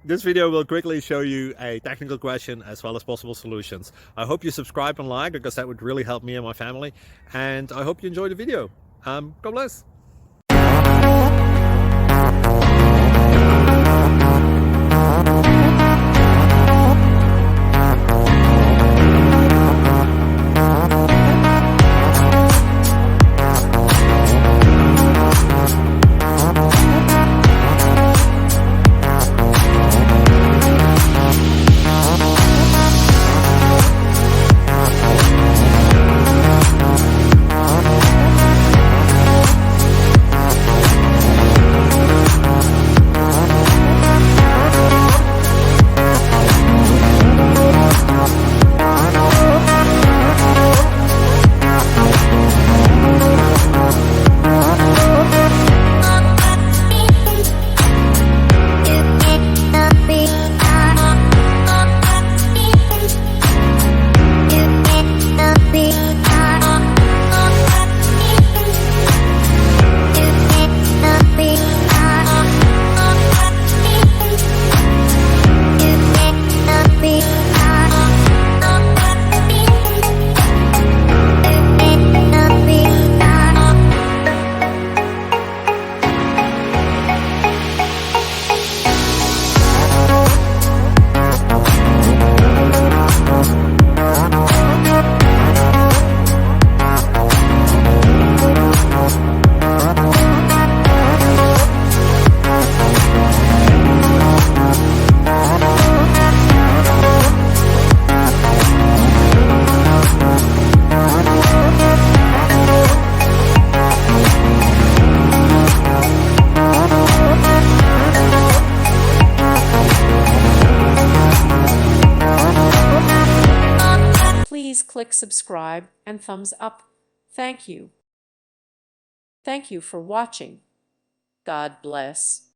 This video will quickly show you a technical question as well as possible solutions. I hope you subscribe and like, because that would really help me and my family. And I hope you enjoy the video. God bless. Please click subscribe and thumbs up. Thank you. Thank you for watching. God bless.